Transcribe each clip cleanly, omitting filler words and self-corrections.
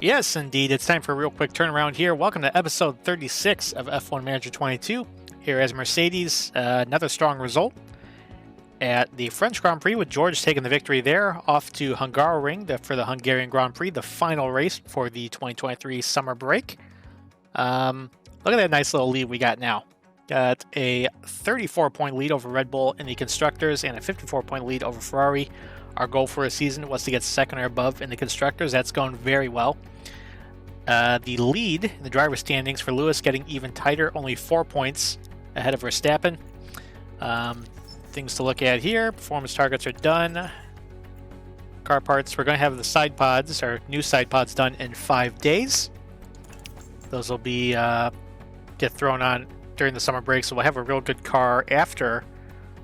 Yes, indeed. It's time for a real quick turnaround here. Welcome to episode 36 of F1 Manager 22. Here as Mercedes, another strong result at the French Grand Prix with George taking the victory there. Off to Hungaroring for the Hungarian Grand Prix, the final race for the 2023 summer break. Look at that nice little lead we got now. Got a 34-point lead over Red Bull in the Constructors and a 54-point lead over Ferrari. Our goal for a season was to get second or above in the Constructors. That's going very well. The lead in the driver standings for Lewis getting even tighter, only 4 points ahead of Verstappen. Things to look at here. Performance targets are done. Car parts, we're going to have the side pods, or new side pods, done in 5 days. Those will be get thrown on during the summer break, so we'll have a real good car after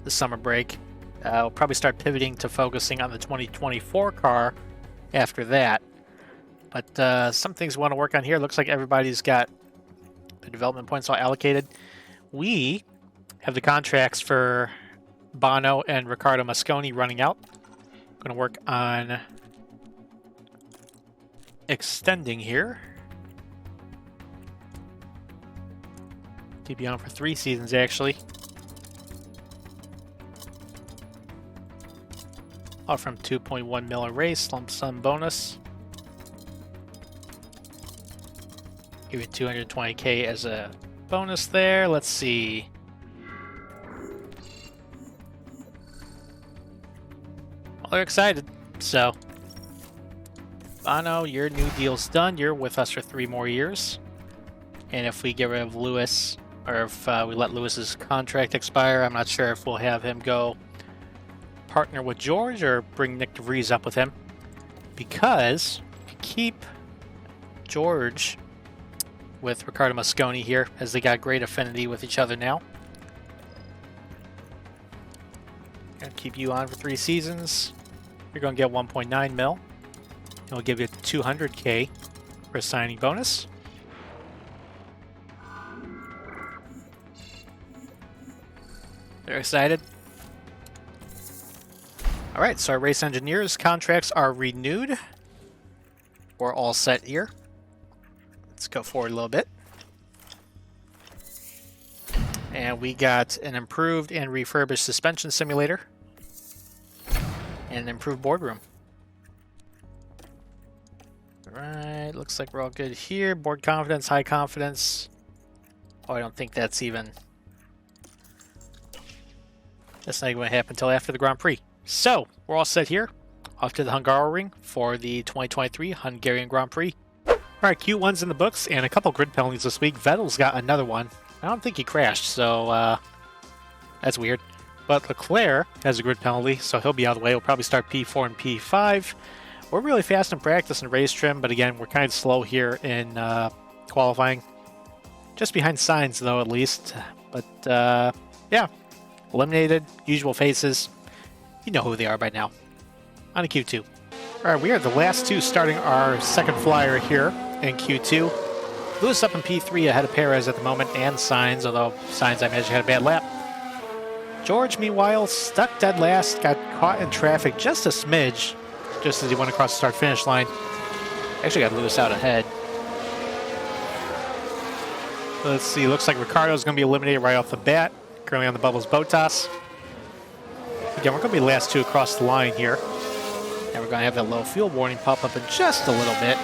the summer break. We'll probably start pivoting to focusing on the 2024 car after that. But some things we want to work on here. Looks like everybody's got the development points all allocated. We have the contracts for Bono and Riccardo Mosconi running out. Going to work on extending here. Keep you on for 3 seasons, actually. Off from 2.1 mil a race, lump sum bonus. Give you 220K as a bonus there. Let's see. Well, they're excited. So, Bono, your new deal's done. You're with us for 3 more years. And if we get rid of Lewis, or if we let Lewis's contract expire, I'm not sure if we'll have him go partner with George or bring Nick DeVries up with him, because to keep George with Riccardo Mosconi here, as they got great affinity with each other now. Gonna keep you on for 3 seasons. You're gonna get 1.9 mil. And we'll give you 200K for a signing bonus. They're excited. All right, so our race engineers' contracts are renewed. We're all set here. Let's go forward a little bit. And we got an improved and refurbished suspension simulator and an improved boardroom. All right, looks like we're all good here. Board confidence, high confidence. Oh, I don't think that's even... That's not even going to happen until after the Grand Prix. So, we're all set here. Off to the Hungaroring for the 2023 Hungarian Grand Prix. Alright, Q1's in the books, and a couple grid penalties this week. Vettel's got another one. I don't think he crashed, so that's weird. But Leclerc has a grid penalty, so he'll be out of the way. He'll probably start P4 and P5. We're really fast in practice and race trim, but again, we're kind of slow here in qualifying. Just behind Sainz, though, at least. But, yeah. Eliminated, usual faces. You know who they are by now. On to Q2. All right, we are the last 2 starting our second flyer here in Q2. Lewis up in P3 ahead of Perez at the moment, and Sainz, although Sainz, I imagine, had a bad lap. George, meanwhile, stuck dead last, got caught in traffic just a smidge, just as he went across the start-finish line. Actually got Lewis out ahead. Let's see, looks like Ricciardo's going to be eliminated right off the bat. Currently on the bubbles, Bottas. Again, we're going to be the last 2 across the line here. And we're going to have that low fuel warning pop up in just a little bit.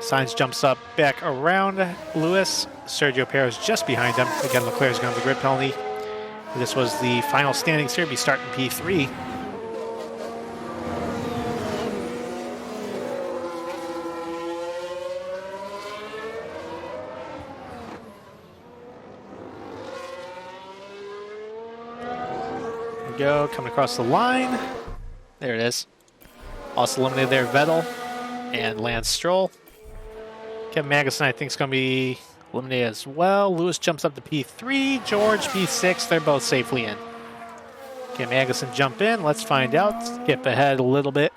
Sainz jumps up back around Lewis. Sergio Perez just behind him. Again, Leclerc's going to have the grid penalty. This was the final standings here. Be starting P3. Go, coming across the line. There it is. Also eliminated there, Vettel and Lance Stroll. Kevin Magnussen, I think, is going to be eliminated as well. Lewis jumps up to P3. George, P6. They're both safely in. Can Magnussen jump in? Let's find out. Skip ahead a little bit.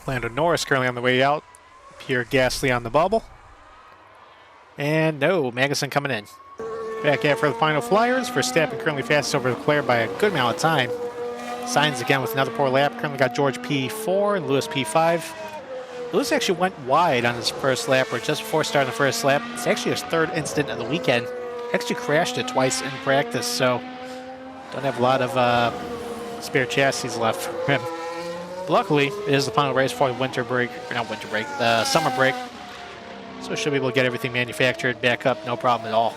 Lando Norris currently on the way out. Pierre Gasly on the bubble. And no, Magnussen coming in. Back after the final flyers. Verstappen currently fastest over Leclerc by a good amount of time. Sainz again with another poor lap. Currently got George P4 and Lewis P5. Lewis actually went wide on his first lap, or just before starting the first lap. It's actually his third incident of the weekend. Actually crashed it twice in practice, so don't have a lot of spare chassis left for him. But luckily, it is the final race for the winter break, or not winter break, the summer break. So we should be able to get everything manufactured back up, no problem at all.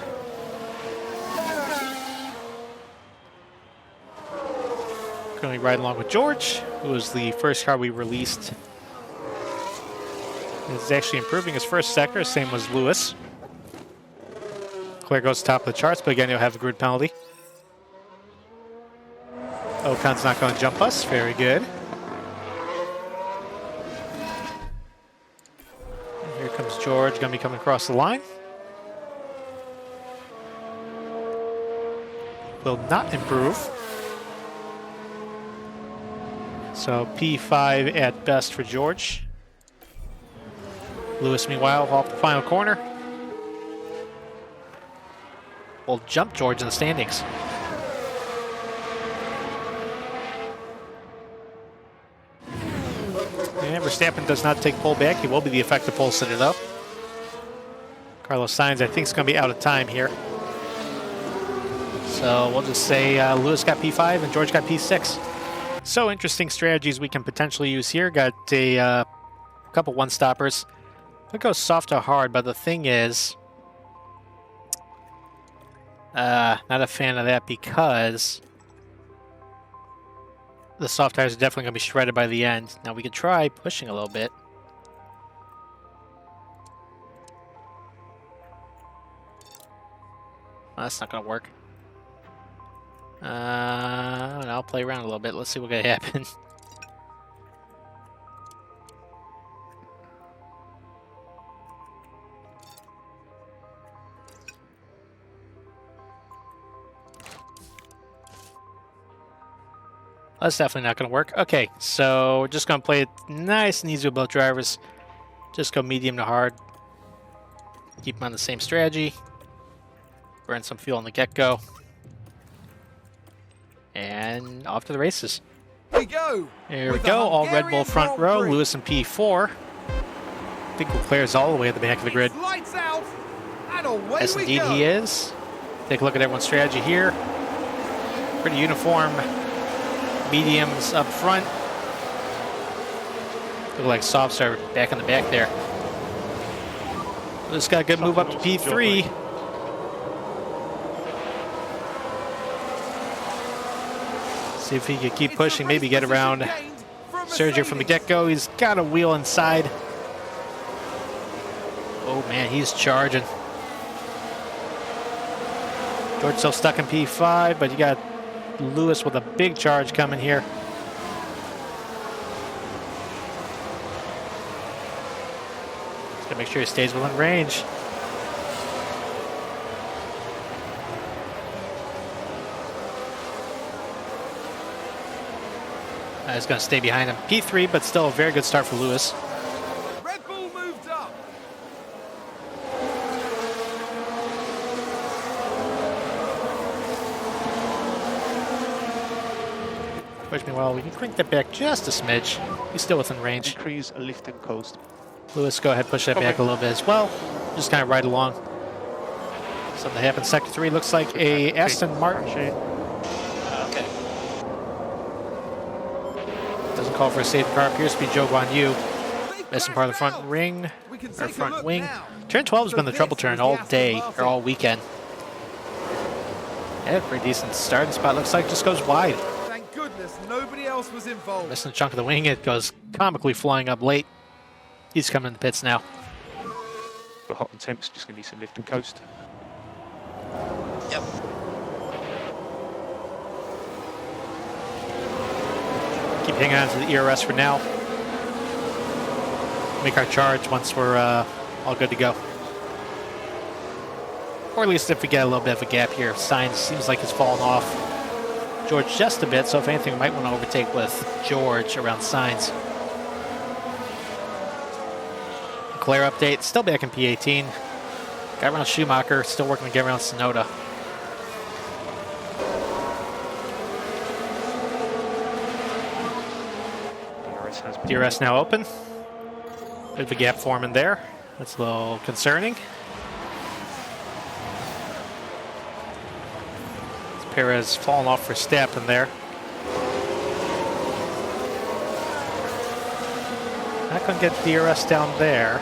Currently riding along with George, who was the first car we released. He's actually improving his first sector, same as Lewis. Claire goes to top of the charts, but again, he'll have the grid penalty. Ocon's not going to jump us. Very good. And here comes George, going to be coming across the line. Will not improve. So P5 at best for George. Lewis, meanwhile, off the final corner. Will jump George in the standings. And Verstappen does not take pole back. He will be the effective pole sitter, though. Carlos Sainz, I think, is going to be out of time here. So we'll just say Lewis got P5 and George got P6. So interesting strategies we can potentially use here. Got a couple one-stoppers. It goes soft to hard, but the thing is, not a fan of that because the soft tires are definitely going to be shredded by the end. Now we could try pushing a little bit. Well, that's not going to work. I'll play around a little bit. Let's see what's going to happen. That's definitely not going to work. Okay, so we're just going to play it nice and easy with both drivers. Just go medium to hard. Keep them on the same strategy. Burn some fuel on the get-go. And off to the races. Here we go. Here we go. All Red Bull front row. Lewis in P4. I think Leclerc's all the way at the back of the grid. Lights out. And away Yes, we indeed go. he is. Take a look at everyone's strategy here. Pretty uniform. Mediums up front. Look like softs are back in the back there. Lewis got a good move up to P3. See if he can keep pushing, maybe get around Sergio from the get-go. He's got a wheel inside. Oh man, he's charging. George still stuck in P5, but you got Lewis with a big charge coming here. Just gotta make sure he stays within range. He's going to stay behind him. P3, but still a very good start for Lewis. Red Bull moved up. Push me well. We can crank that back just a smidge. He's still within range. Increase a lift and coast. Lewis, go ahead, push that back a little bit as well. Just kind of ride along. Something happened. Sector 3 looks like a Aston Martin. Okay. Doesn't call for a safety car. Appears to be Joe Guan Yu. Missing part of the front ring, or front wing. Turn 12 has been the trouble turn all day, or all weekend. Yeah, pretty decent starting spot. Looks like just goes wide. Thank goodness nobody else was involved. Missing a chunk of the wing. It goes comically flying up late. He's coming in the pits now. For hot and temps, just going to need some lift and coast. Yep. Keep hanging on to the ERS for now. Make our charge once we're all good to go. Or at least if we get a little bit of a gap here. Sainz seems like it's fallen off George just a bit, so if anything, we might want to overtake with George around Sainz. Leclerc update, still back in P18. Got around Schumacher, still working to get around Sonoda. has been. DRS now open. Bit of a gap forming there. That's a little concerning. Perez falling off for Verstappen there. Not going to get DRS down there.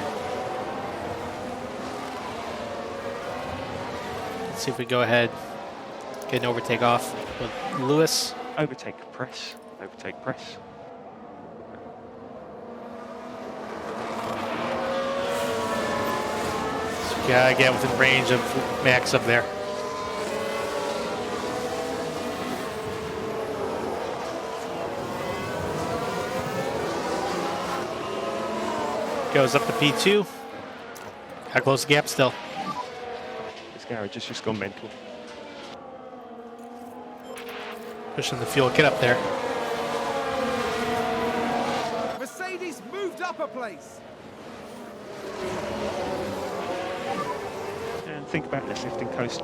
Let's see if we go ahead, get an overtake off with Lewis. Overtake press. Overtake press. So we gotta get within range of Max up there. Goes up to P2. How close the gap still? This garage has just gone mental. Pushing the fuel kit up there. Mercedes moved up a place. And think about this lifting coast.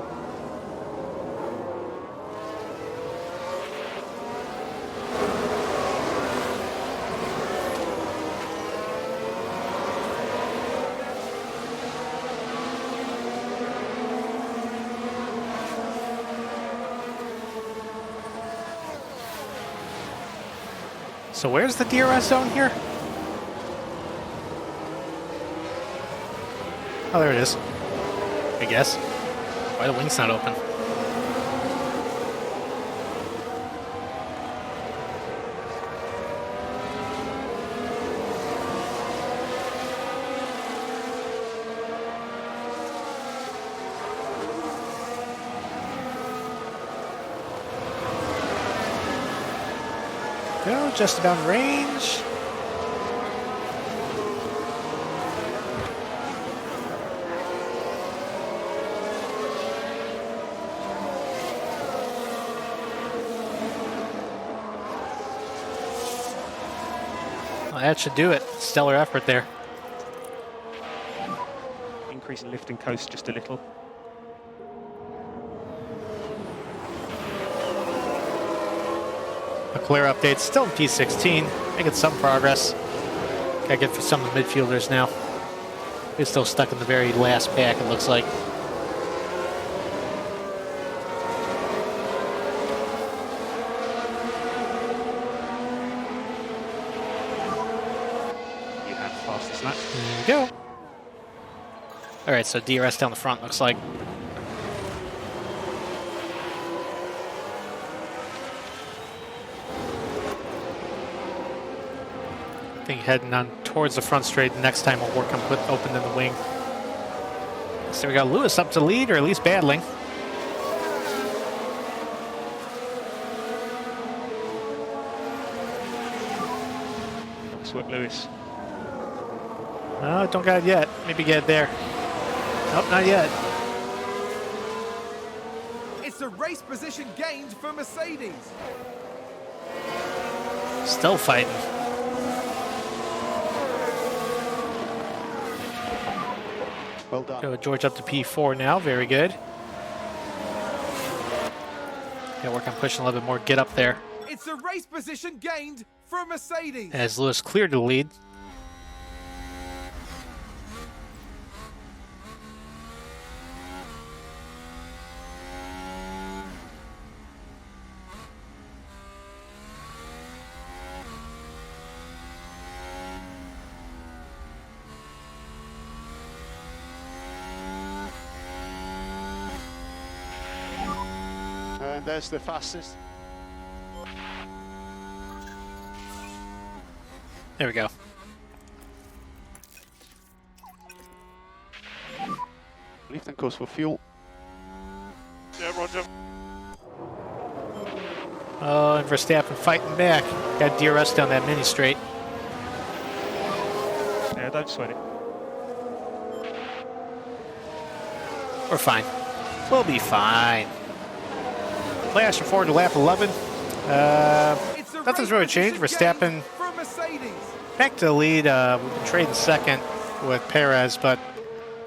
So where's the DRS zone here? Oh, there it is. I guess. Why the wing's not open? Go, just about in range. Well, that should do it. Stellar effort there. Increasing lifting coast just a little. A clear update, still in P16, making some progress. Gotta get for some of the midfielders now. We're still stuck in the very last pack, it looks like. You have fastest lap. There we go. Alright, so DRS down the front, looks like. I think heading on towards the front straight. Next time we'll work on open in the wing. So we got Lewis up to lead, or at least battling. Nice work, Lewis. Oh, don't got it yet. Maybe get it there. Nope, not yet. It's a race position gained for Mercedes. Still fighting. Well done. Go George up to P4 now. Very good. Gotta work on pushing a little bit more. Get up there. It's a race position gained for Mercedes. As Lewis cleared the lead. And there's the fastest. There we go. Lifting course for fuel. Yeah, Roger. Oh, and Verstappen fighting back. Got DRS down that mini straight. Yeah, don't sweat it. We're fine. We'll be fine. Flashing forward to lap 11. Nothing's really changed. Verstappen back to the lead. We've been trading second with Perez, but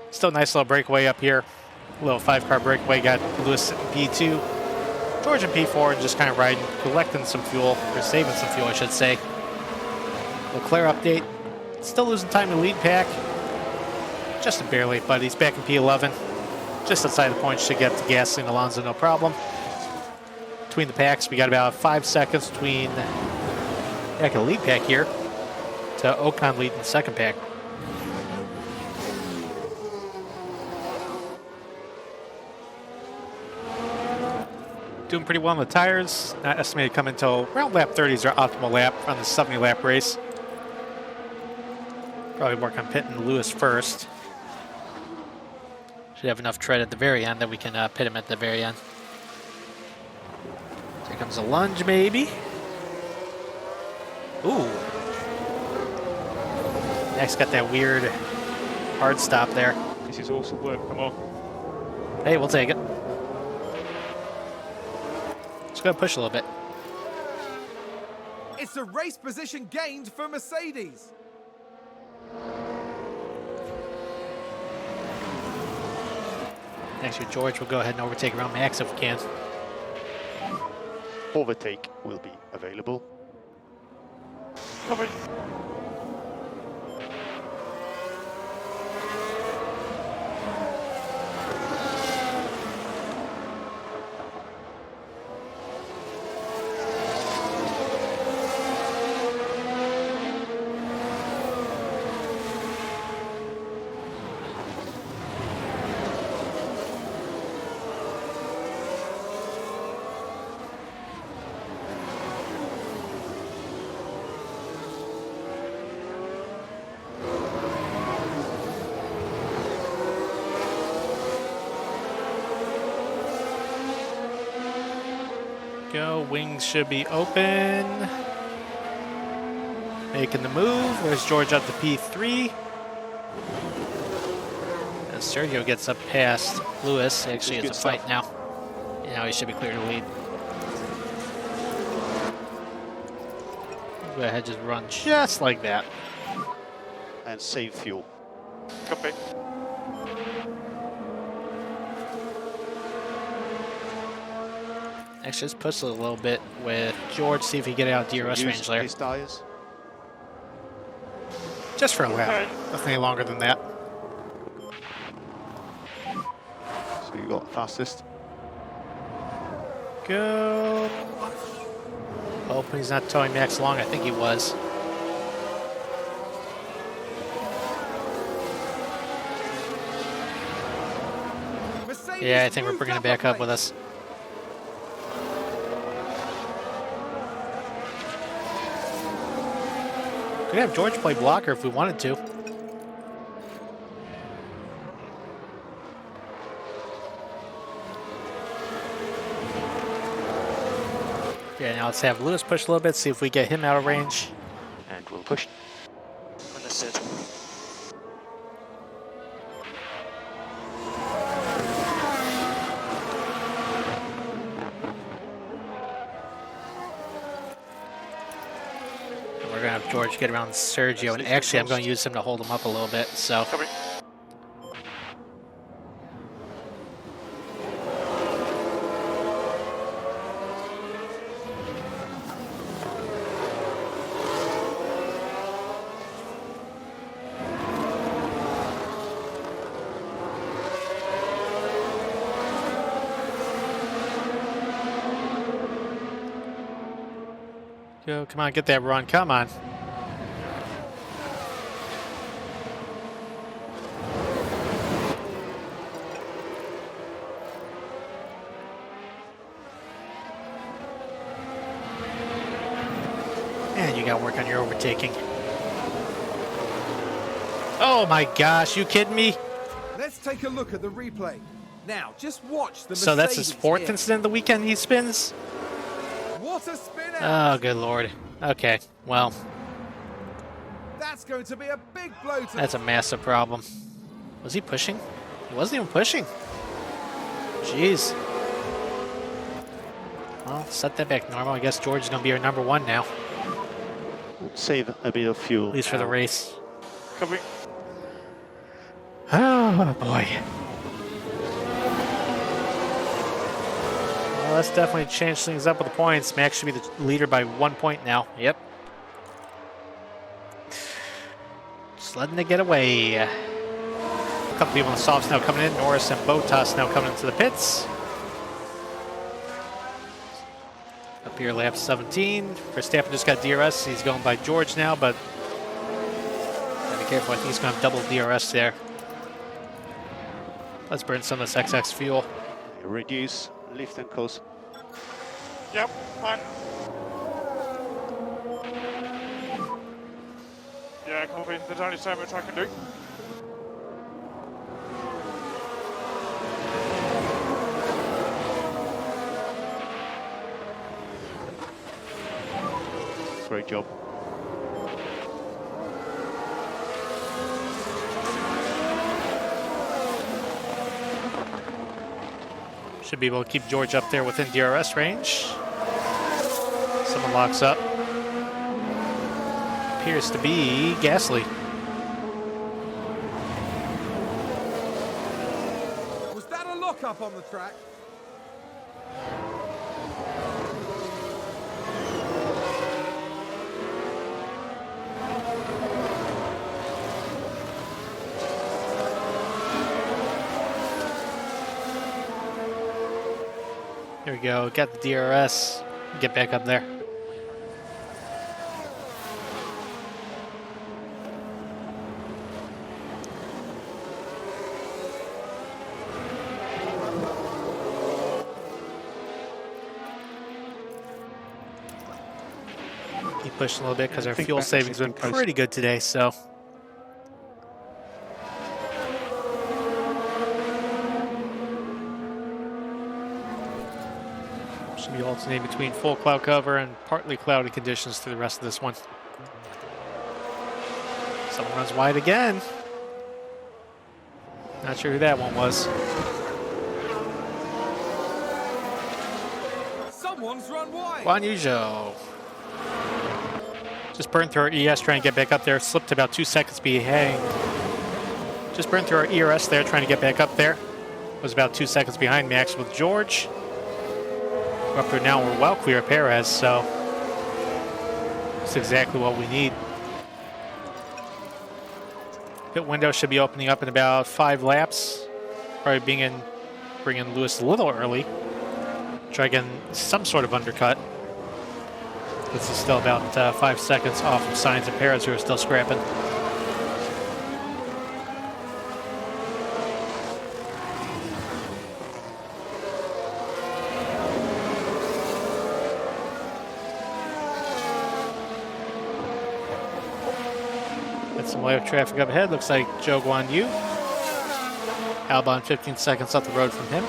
still nice little breakaway up here. A little 5-car breakaway. Got Lewis in P2, George in P4, and just kind of riding, collecting some fuel, or saving some fuel, I should say. Leclerc update. Still losing time to lead pack. Just barely, but he's back in P11. Just outside the points, should get to Gasly and Alonso, no problem. Between the packs, we got about 5 seconds between back in the lead pack here to Ocon leading the second pack. Doing pretty well on the tires. Not estimated to come until around lap 30 is our optimal lap on the 70 lap race. Probably work on pitting Lewis first. Should have enough tread at the very end that we can pit him at the very end. Here comes a lunge, maybe. Ooh. Next got that weird hard stop there. This is awesome work. Come on. Hey, we'll take it. Just gotta push a little bit. It's a race position gained for Mercedes. Next year, George will go ahead and overtake around Max if we can. Overtake will be available. Cover. Go, wings should be open. Making the move. There's George up to P3. And Sergio gets up past Lewis. Actually, it's a fight now. Now he should be clear to lead. Go ahead, just run just like that. And save fuel. Copy. Actually, just push it a little bit with George, see if he can get out DRS range there. His tires. Just for a lap. Nothing any longer than that. So you got fastest. Go. Hoping he's not towing Max long. I think he was. Mercedes Yeah, I think we're moved bringing it a back up place. with us. Could have George play blocker if we wanted to. Yeah, now let's have Lewis push a little bit, see if we get him out of range. And we'll push. Understood. We're going to have George get around Sergio, and actually I'm going to use him to hold him up a little bit, so. Cover. Go, come on, get that run, come on. And you got to work on your overtaking. Oh my gosh, you kidding me? Let's take a look at the replay. Now, just watch the So that's his Mercedes fourth here. incident of the weekend he spins? What a spin out. Oh, good lord. Okay, well, That's going to be a big blow to that's a massive problem. Was he pushing? He wasn't even pushing. Jeez. Well, set that back normal. I guess George is going to be our number one now, Save a bit of fuel. at least for the race. Covering. Oh, boy. Well, let's definitely change things up with the points. Max should be the leader by 1 point now. Yep. Just letting it get away. A couple people in the softs now coming in. Norris and Bottas now coming into the pits. Up here, lap 17. Verstappen just got DRS. He's going by George now, but gotta be careful. I think he's going to have double DRS there. Let's burn some of this XX fuel. Reduce lift and coast. Yep, fine. Yeah, copy. There's only so much I can do. Great job. Should be able to keep George up there within DRS range. Someone locks up. Appears to be Gasly. Was that a lockup on the track? Here we go. Got the DRS. Get back up there. Keep pushing a little bit because our fuel savings have been pretty good today, so. Should be alternating between full cloud cover and partly cloudy conditions through the rest of this one. Someone runs wide again. Not sure who that one was. Someone's run wide. Guan Yu Zhou. Just burned through our ES trying to get back up there. Slipped about 2 seconds behind. Just burned through our ERS there trying to get back up there. Was about 2 seconds behind Max with George. We're up there now. We're well clear of Perez, so that's exactly what we need. Pit window should be opening up in about 5 laps. Probably bring in Lewis a little early. Try getting some sort of undercut. This is still about 5 seconds off of Sainz and Perez, who are still scrapping. Got some live traffic up ahead. Looks like Zhou Guan Yu. Albon 15 seconds up the road from him.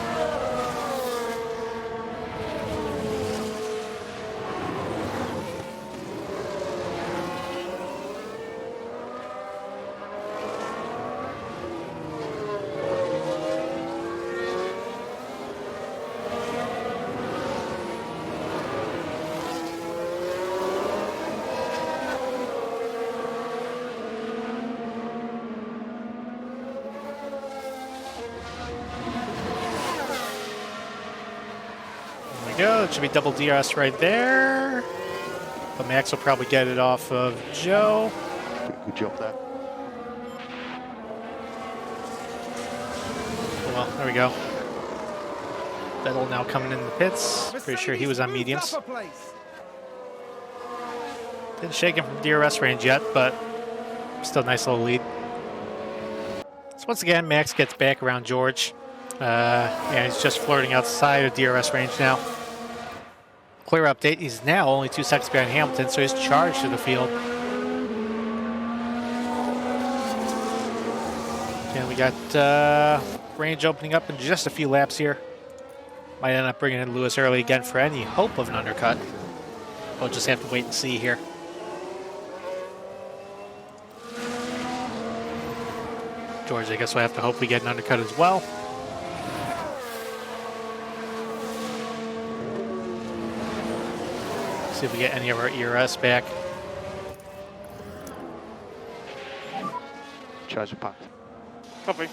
Go. It should be double DRS right there. But Max will probably get it off of Zhou. Good job there. Well, there we go. Vettel now coming in the pits. Pretty sure he was on mediums. Didn't shake him from DRS range yet, but still nice little lead. So once again, Max gets back around George. And he's just flirting outside of DRS range now. Clear update, he's now only 2 seconds behind Hamilton, so he's charged to the field. And we got range opening up in just a few laps here. Might end up bringing in Lewis early again for any hope of an undercut. We'll just have to wait and see here. George, I guess we'll have to hope we get an undercut as well. See if we get any of our ERS back. Charge the pack. Copy.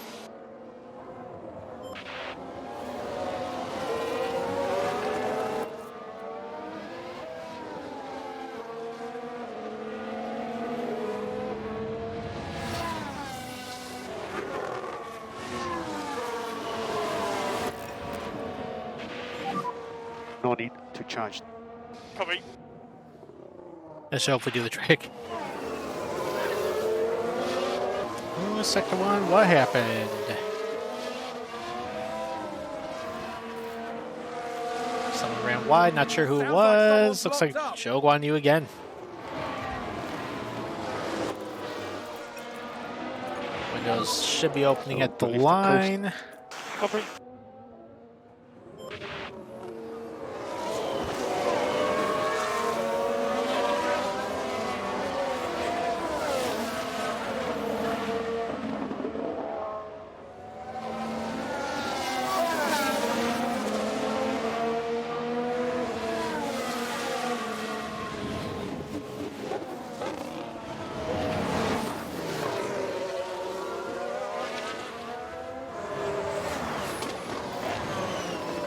to charge. Copy. Let's hope we do the trick. Ooh, sector 1, what happened? Someone ran wide, not sure who it Sounds like was. someone's Looks like locked up. Joe Guan Yu again. Windows should be opening at the Lift the coast. line. Copy.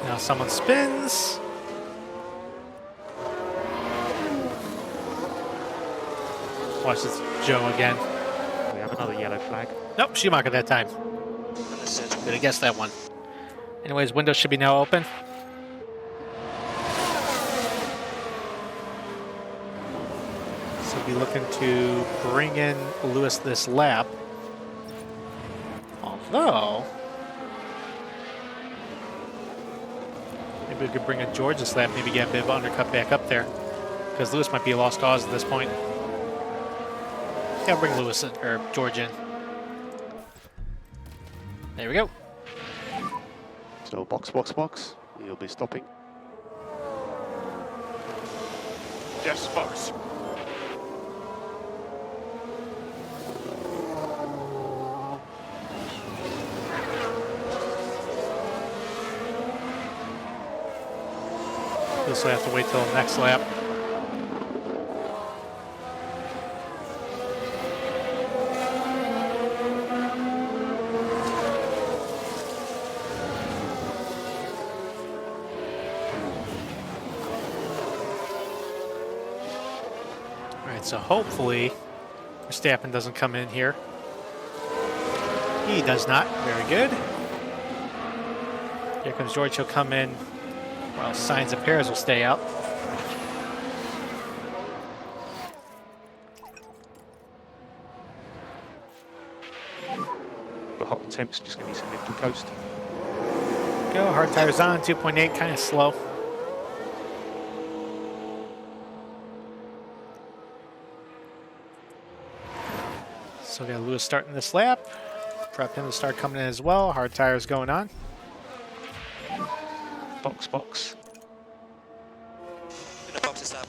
Now someone spins. Watch this, Joe again. We have another yellow flag. Nope, Schumacher that time. Understood. Could have guessed that one. Anyways, windows should be now open. So be looking to bring in Lewis this lap. Although, maybe we could bring in George this lap, maybe get a bit of undercut back up there. Because Lewis might be a lost cause at this point. Yeah, bring Lewis in, or George in. There we go. So box, box, box. You'll be stopping. Yes, box. This will have to wait till the next lap. Alright, so hopefully Verstappen doesn't come in here. He does not. Very good. Here comes George. He'll come in while Sainz and Perez will stay out. The hot temps, just going to need some lift and coast. Go. Hard tires on. 2.8. Kind of slow. So we got Lewis starting this lap. Prep him to start coming in as well. Hard tires going on. Box, box. In the box is up.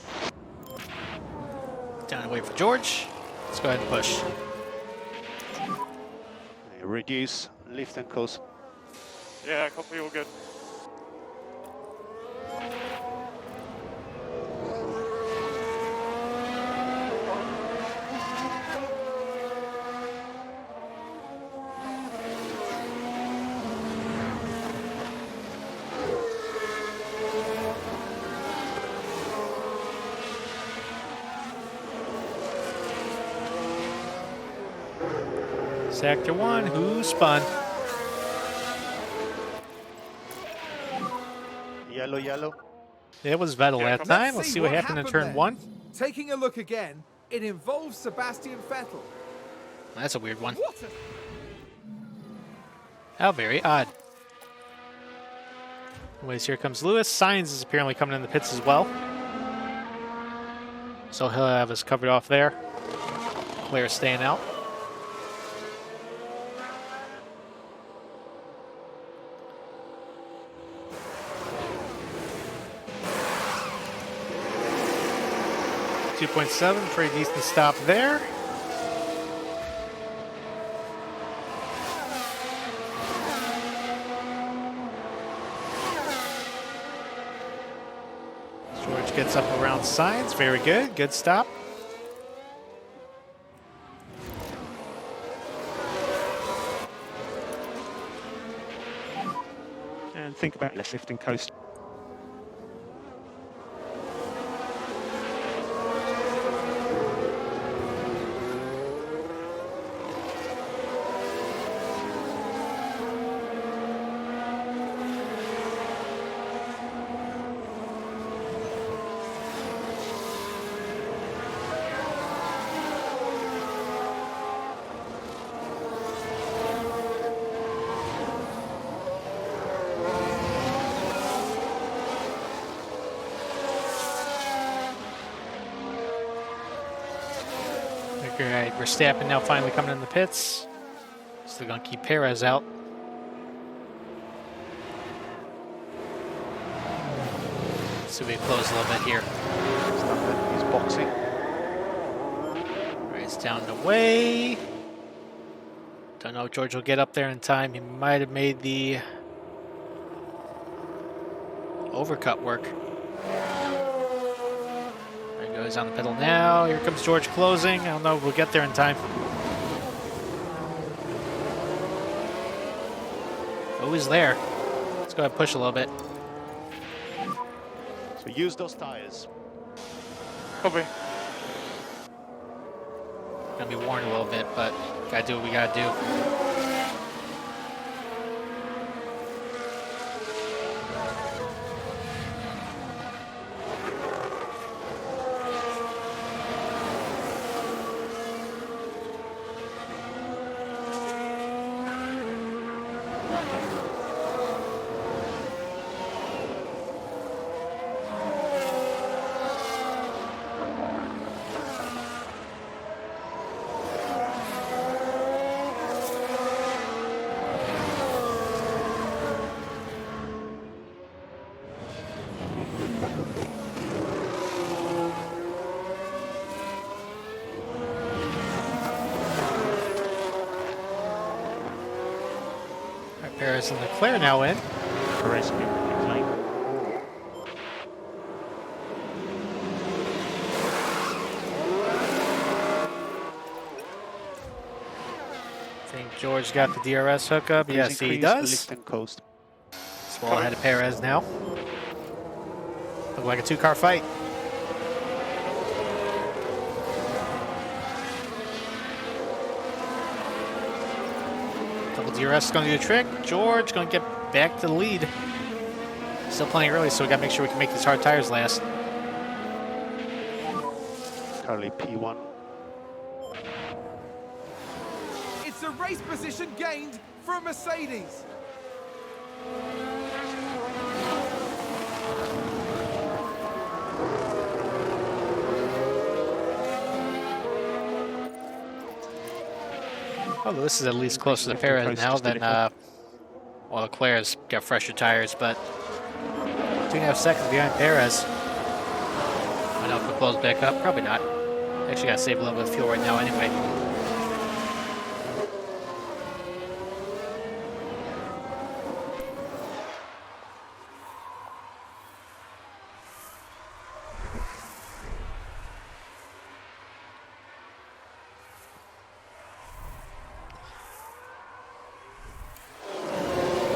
Down and wait for George. Let's go ahead and push. Reduce, lift and coast. Yeah, copy, all good. Sector 1, who spun? Yellow, yellow. It was Vettel Yeah, that come time. Let's see what happened in turn then. 1. Taking a look again, it involves Sebastian Vettel. That's a weird one. What a How very odd. Anyways, here comes Lewis. Sainz is apparently coming in the pits as well. So he'll have us covered off there. Claire staying out. .7, pretty decent stop there. George gets up around Sainz. Very good. Good stop. And think about less lift and coast. All right, Verstappen now finally coming in the pits. Still going to keep Perez out. So we close a little bit here. He's boxing. Right, it's down the way. Don't know if George will get up there in time. He might have made the overcut work. There he goes on the pedal now. Here comes George closing. I don't know if we'll get there in time. Oh, he's there. Let's go ahead and push a little bit. So use those tires. Copy. Gonna be worn a little bit, but gotta do what we gotta do. Perez and Leclerc now in. Perez in lane. I think George got the DRS hookup. Yes, he does. Lift and coast. It's well ahead of Perez now. Look like a two-car fight. Double DRS is going to do the trick. George going to get back to the lead. Still playing early, so we got to make sure we can make these hard tires last. Currently P1. It's a race position gained for Mercedes. Oh, this is at least closer to Perez now than, well, Leclerc's got fresher tires, but 2.5 seconds behind Perez. I don't know if we'll close back up. Probably not. Actually, got to save a little bit of fuel right now anyway.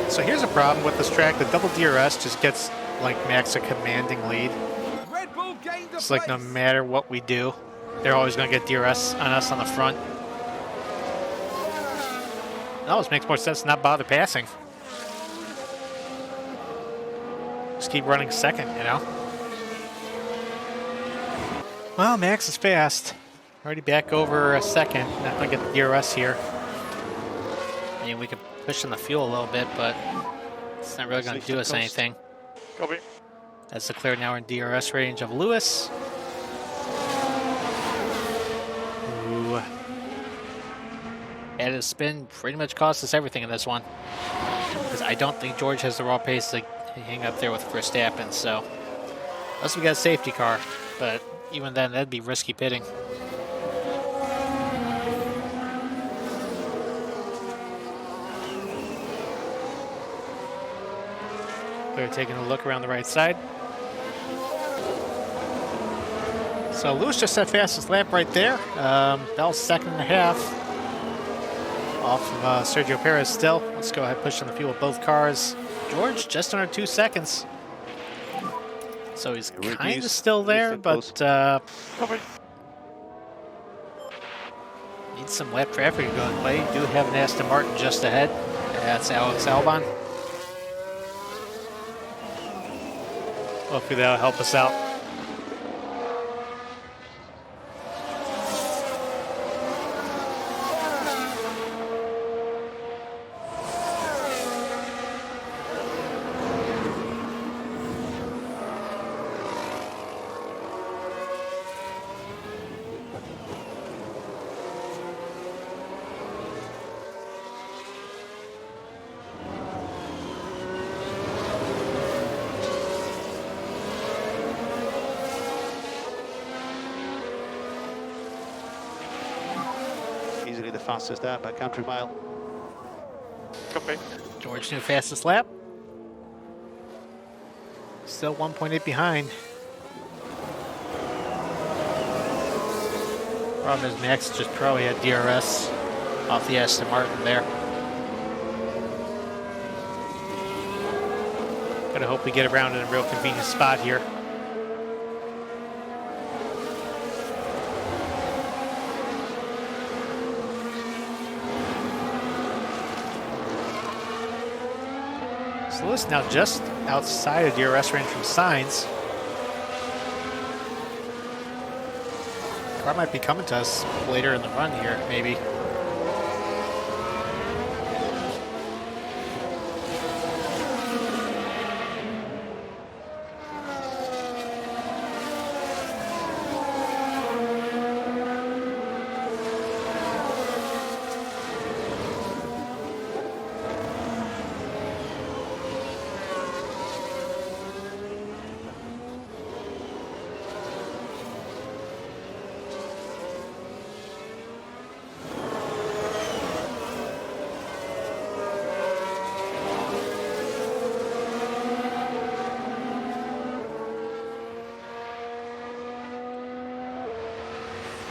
So here's a problem with this track. The double DRS just gets, like, Max a commanding lead. Red Bull gained a It's like no place. matter what we do, they're always going to get DRS on us on the front. It always makes more sense to not bother passing. Just keep running second, you know? Well, Max is fast. Already back over a second. Not going to get the DRS here. I mean, we could push on the fuel a little bit, but it's not really going to do us anything. Copy. That's Leclerc now in DRS range of Lewis. Ooh. Added spin pretty much cost us everything in this one. Because I don't think George has the raw pace to hang up there with Verstappen, so. Unless we got a safety car, but even then, that'd be risky pitting. We're taking a look around the right side. So Lewis just set fastest lap right there. Bell's second and a half off of Sergio Perez still. Let's go ahead and push on the fuel of both cars. George just under 2 seconds. So he's kind of still there, but needs some lap traffic to go in play. Do have an Aston Martin just ahead. That's Alex Albon. Hopefully that'll help us out. fastest there by country mile. Copy. George new fastest lap. Still 1.8 behind. Problem is Max just probably had DRS off the Aston Martin there. Gotta hope we get around in a real convenient spot here. So Lewis now just outside of DRS range from Sainz. Car might be coming to us later in the run here, maybe.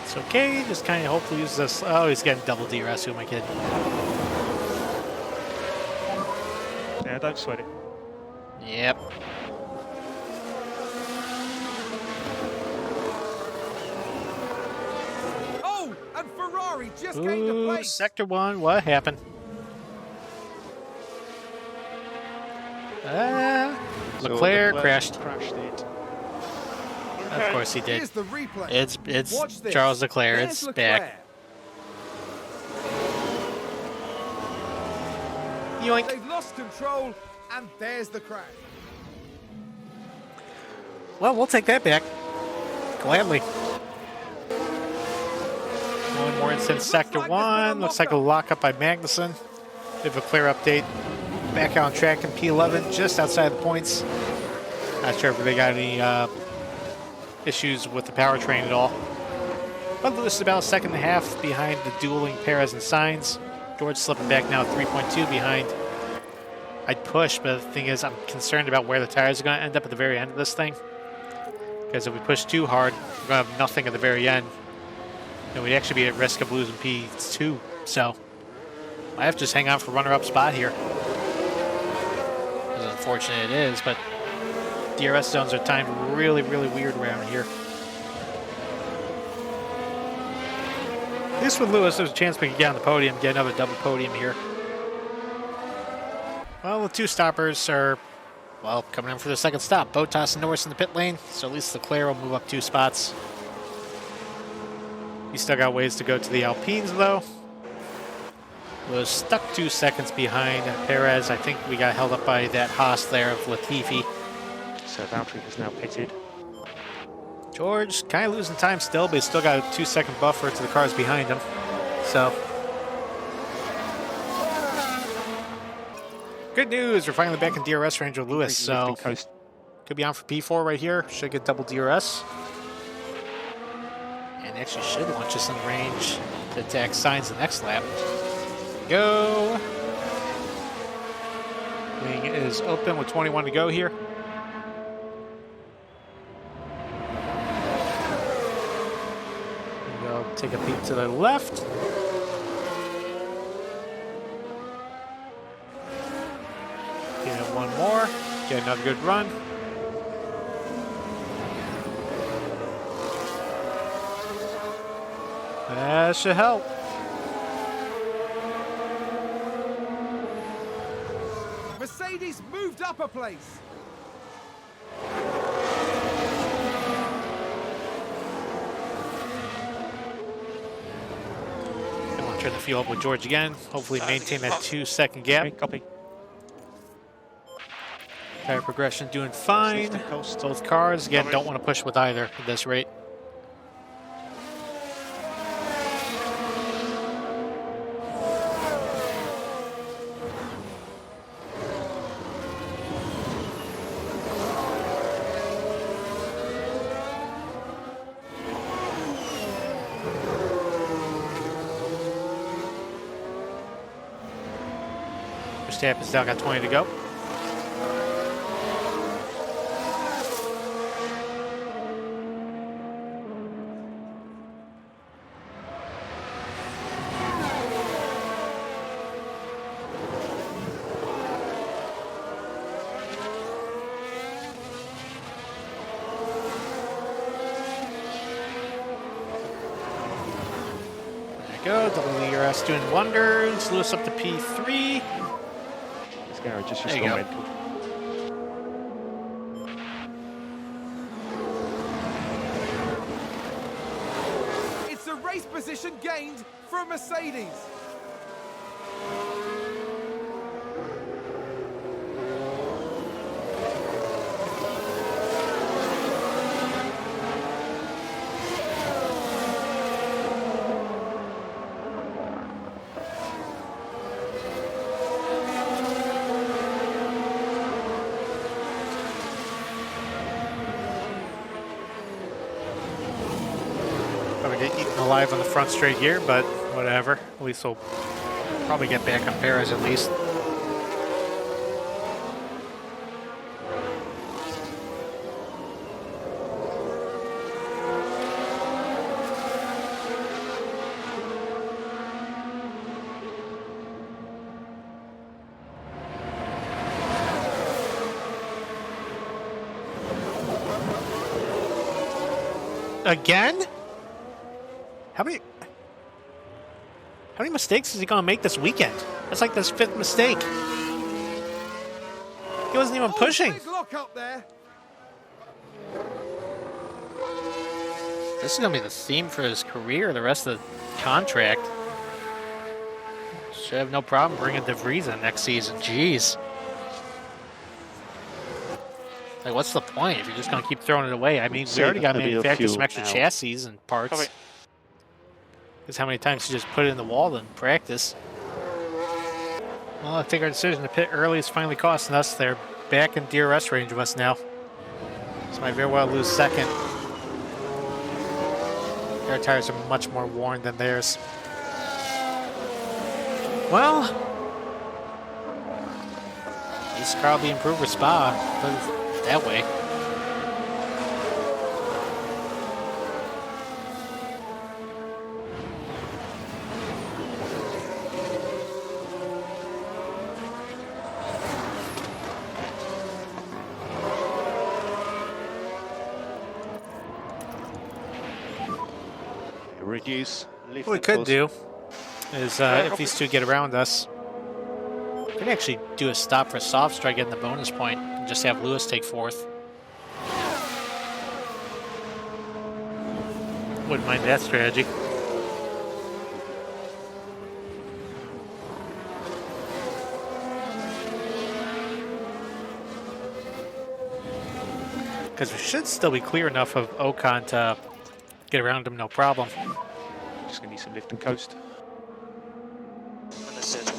It's okay, just kind of hopefully use this. Oh, he's getting double DRS. Who am I kidding? Yeah, don't sweat it. Yep. Oh, and Ferrari just gained a Ooh, place. sector 1, what happened? So Leclerc crashed. Crashed it. Of course he did. Here's the replay. It's Watch this. Charles Leclerc. There's It's Leclerc. back. Yoink. They've lost control, and there's the crash. Well, we'll take that back. Gladly. One more instance, sector like there's been a 1. Looks like a lockup. lockup by Magnussen. Bit of a clear update. Back on track in P11, just outside the points. Not sure if they got any issues with the powertrain at all. But Lewis is about a second and a half behind the dueling Perez and Sainz. George slipping back now, 3.2 behind. I'd push, but the thing is, I'm concerned about where the tires are going to end up at the very end of this thing. Because if we push too hard, we're going to have nothing at the very end. And we'd actually be at risk of losing P2. So I have to just hang on for runner-up spot here. As unfortunate it is, but DRS zones are timed really, really weird around here. At least with Lewis, there's a chance we can get on the podium, get another double podium here. Well, the two stoppers are, well, coming in for the second stop. Bottas and Norris in the pit lane, so at least Leclerc will move up 2 spots. He's still got ways to go to the Alpines, though. Was stuck 2 seconds behind Perez. I think we got held up by that Haas there of Latifi. So Valtteri has now pitted. George kind of losing time still, but he's still got a 2-second buffer to the cars behind him. So, good news, we're finally back in DRS range with Lewis. So, Lifting coast. could be on for P4 right here. Should get double DRS. And actually should launch us in range to attack Sainz the next lap. Go. Wing is open with 21 to go here. We'll take a peek to the left. Get one more. Get another good run. That should help. Mercedes moved up a place. I want to turn the fuel up with George again. Hopefully maintain that 2-second gap. Okay, copy. Tire progression doing fine. Lifting coast. Both cars, again, don't want to push with either at this rate. Verstappen's down, got 20 to go. Go, WRS doing wonders. Lewis up to P3. This garage just There you gone go. mental. It's a race position gained for a Mercedes. Probably get eaten alive on the front straight here, but whatever. At least we'll probably get back on Perez at least. Again? How many mistakes is he going to make this weekend? That's like his 5th mistake. He wasn't even pushing. Big lock up there. This is going to be the theme for his career, the rest of the contract. Should have no problem bringing De Vries in next season. Jeez. Like, what's the point if you're just going to keep throwing it away? I mean, we already got to manufacture some extra chassis and parts. Okay. Because how many times you just put it in the wall in practice? Well, I think our decision to pit early is finally costing us. They're back in DRS range of us now. So might very well lose second. Their tires are much more worn than theirs. Well, at least probably improve for Spa. Put it that way. Reduce. Lift What we and could close. do is, if these two get around us, we could actually do a stop for soft strike getting the bonus point and just have Lewis take 4th. Wouldn't mind that strategy. Because we should still be clear enough of Ocon to get around him, no problem. Just going to need some lift and coast. Understood.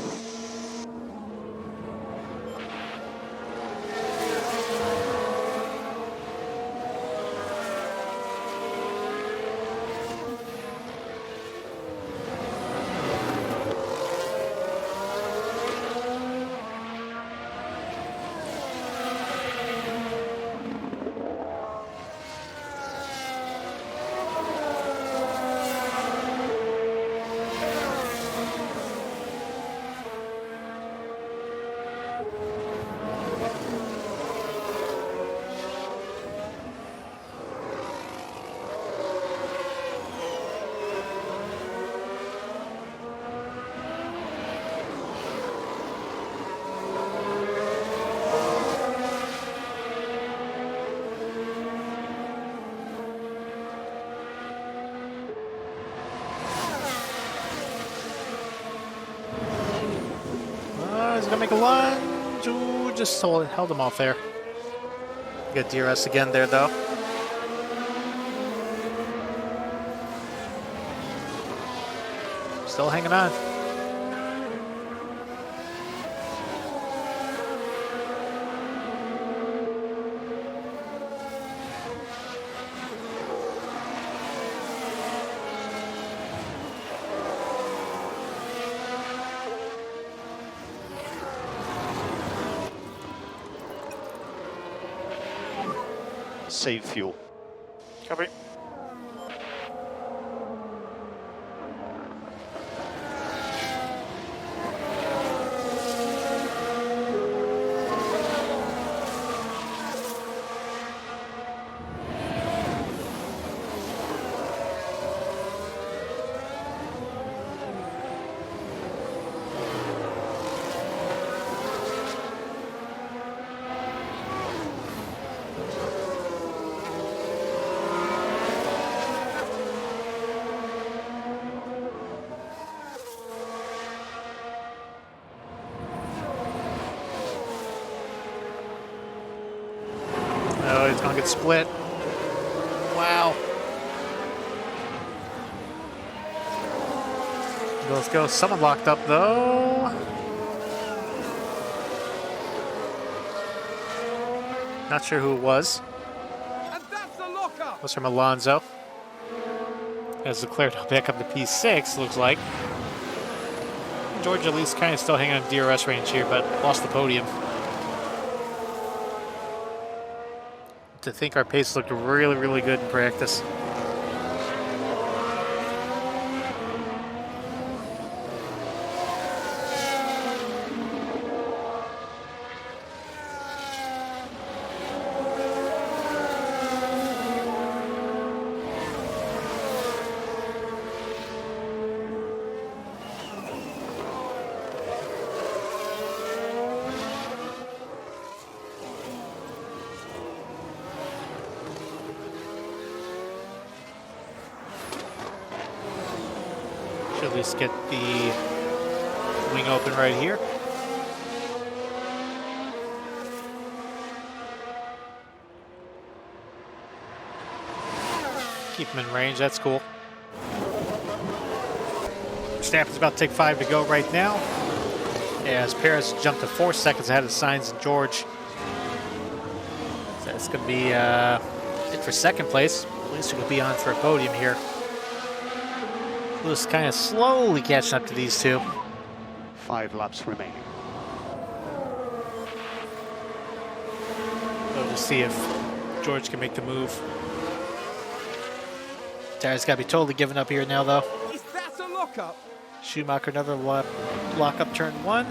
He's gonna make a lunge. Ooh, just held him off there. Get DRS again there, though. Still hanging on. Save fuel. Copy. Oh, it's gonna get split. Wow. Let's go. Someone locked up though. Not sure who it was. And that's the lockup. It was from Alonso. As Leclerc back up to P6, looks like. George at least kind of still hanging on DRS range here, but lost the podium. To think our pace looked really, really good in practice. Should at least get the wing open right here. Keep him in range, that's cool. Verstappen's about to take 5 to go right now, as Perez jumped to 4 seconds ahead of Sainz and George. So that's going to be it for second place. At least we'll be on for a podium here. Lewis kind of slowly catching up to these two. 5 laps remaining. We'll just see if George can make the move. Tyre's got to be totally giving up here now, though. Is that a lockup? Schumacher, another lock up turn 1.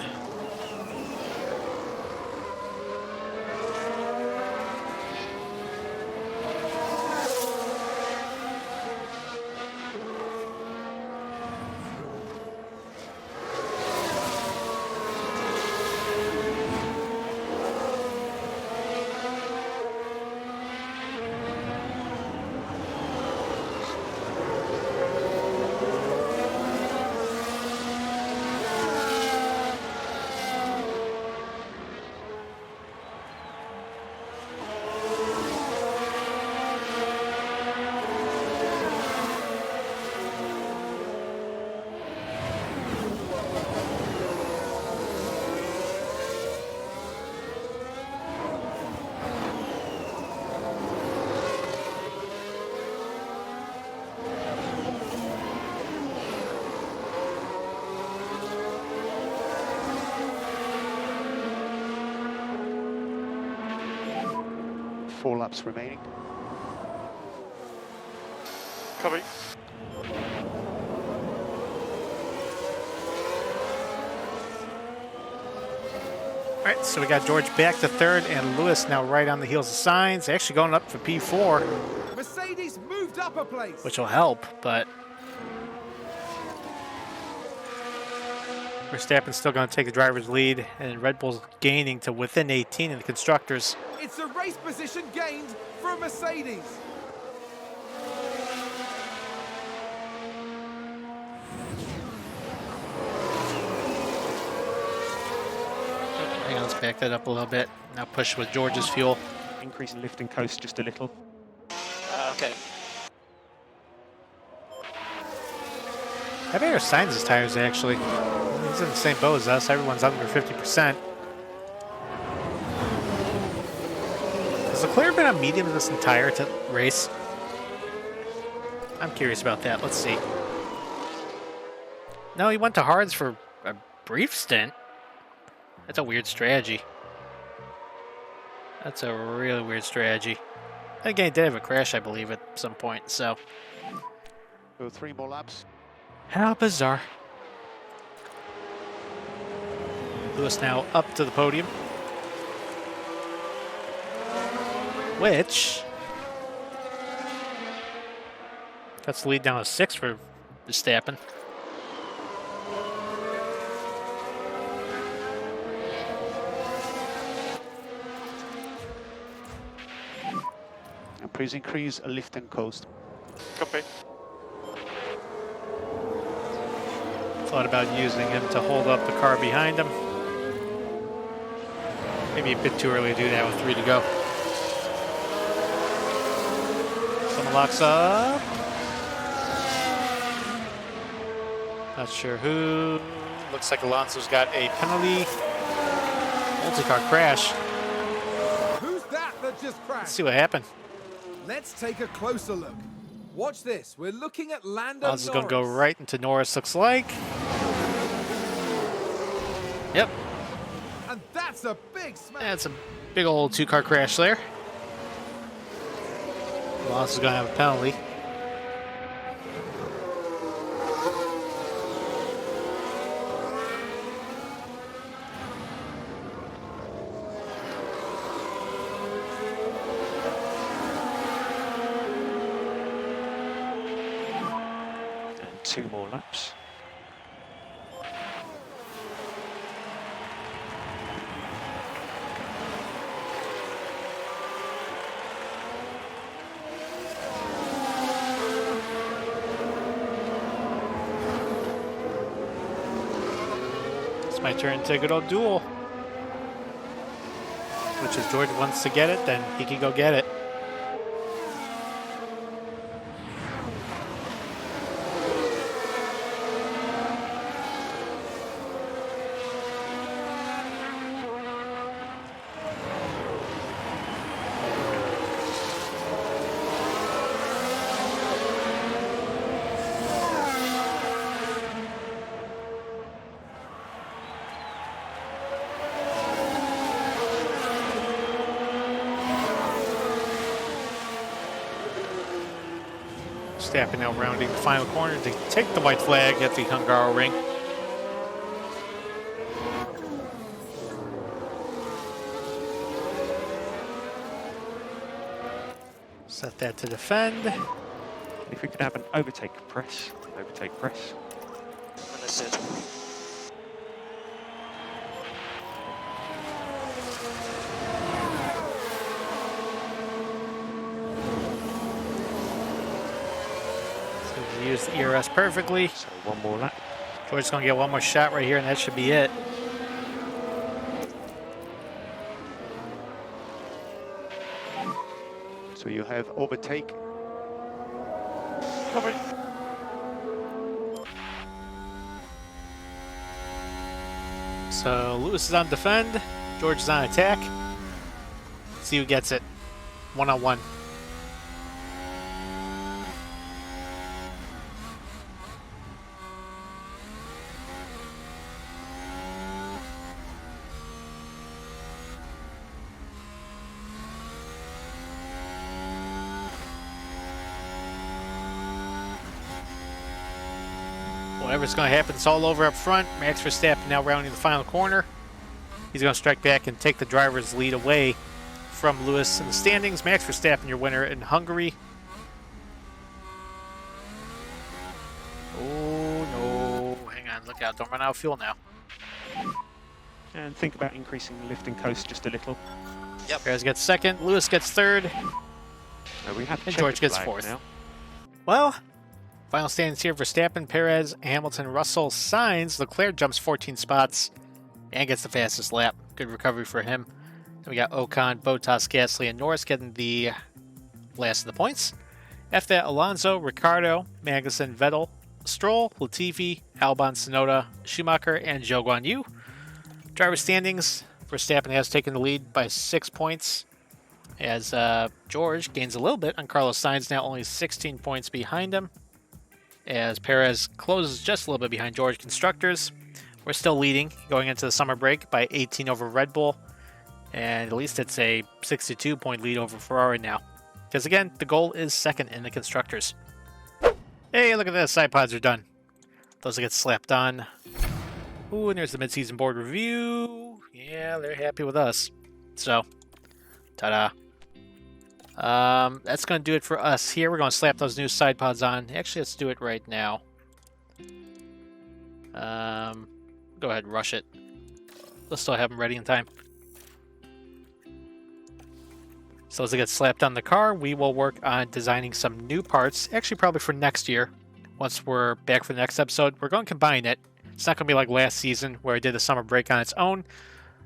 Four laps remaining. Copy. All right, so we got George back to 3rd, and Lewis now right on the heels of Sainz. Actually going up for P4, Mercedes moved up a place. which will help, but Verstappen's still going to take the driver's lead, and Red Bull's gaining to within 18 in the constructors. It's a race position gained for Mercedes. Hang on, let's back that up a little bit. Now push with George's fuel. Increase in lift and coast just a little. Okay. I better Sainz's tires, actually. He's in the same boat as us. Everyone's under 50%. Has Leclerc been on medium this entire race? I'm curious about that. Let's see. No, he went to hards for a brief stint. That's a weird strategy. That's a really weird strategy. Again, he did have a crash, I believe, at some point, so... Go 3 more laps. How bizarre. Lewis now up to the podium. Which... That's the lead down to 6 for Verstappen. And please increase a lift and coast. Copy. Thought about using him to hold up the car behind him. Maybe a bit too early to do that with 3 to go. Someone locks up. Not sure who. Looks like Alonso's got a penalty. Multi-car crash. Who's that just Let's crashed? see what happened. Let's take a closer look. Watch this. We're looking at Lando Alonso's going to go Norris. right into Norris, looks like. Yep. And that's a big smash. That's a big old 2-car crash there. Alonso's going to have a penalty. And 2 more laps. It's my turn to a good old duel. Which if George wants to get it, then he can go get it. Verstappen now rounding the final corner to take the white flag at the Hungary ring. Set that to defend. If we could have an overtake press. Overtake press. Understood. So he used the ERS perfectly. So 1 more lap. George's going to get one more shot right here, and that should be it. So you have overtake. Copy. So Lewis is on defend, George is on attack. See who gets it. 1-on-1. Whatever's going to happen, it's all over up front. Max Verstappen now rounding the final corner. He's going to strike back and take the driver's lead away from Lewis in the standings. Max Verstappen, your winner in Hungary. Oh, no. Hang on. Look out. Don't run out of fuel now. And think about increasing the lift and coast just a little. Perez gets second. Lewis gets third. We have And checkered George gets flag fourth. now. Well, final standings here. Verstappen, Perez, Hamilton, Russell, Sainz. Leclerc jumps 14 spots and gets the fastest lap. Good recovery for him. Then we got Ocon, Bottas, Gasly, and Norris getting the last of the points. After that, Alonso, Ricciardo, Magnussen, Vettel, Stroll, Latifi, Albon, Tsunoda, Schumacher, and Zhou Guanyu. Driver standings, Verstappen has taken the lead by 6 points, as George gains a little bit on Carlos Sainz, now only 16 points behind him, as Perez closes just a little bit behind George. Constructors, we're still leading going into the summer break by 18 over Red Bull, and at least it's a 62-point lead over Ferrari now. Because again, the goal is second in the constructors. Hey, look at this. Side pods are done. Those will get slapped on. Ooh, and there's the mid-season board review. Yeah, they're happy with us. So, ta-da. That's going to do it for us here. We're going to slap those new side pods on. Actually, let's do it right now. Go ahead and rush it. Let's still have them ready in time. So as it gets slapped on the car, we will work on designing some new parts. Actually, probably for next year. Once we're back for the next episode, we're going to combine it. It's not going to be like last season where I did the summer break on its own.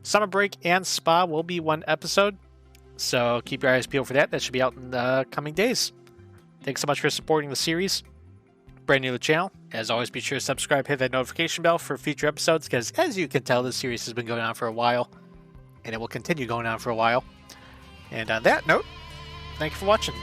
Summer break and spa will be one episode. So keep your eyes peeled for that. That should be out in the coming days. Thanks so much for supporting the series. Brand new to the channel. As always, be sure to subscribe, hit that notification bell for future episodes, because as you can tell, this series has been going on for a while, and it will continue going on for a while. And on that note, thank you for watching.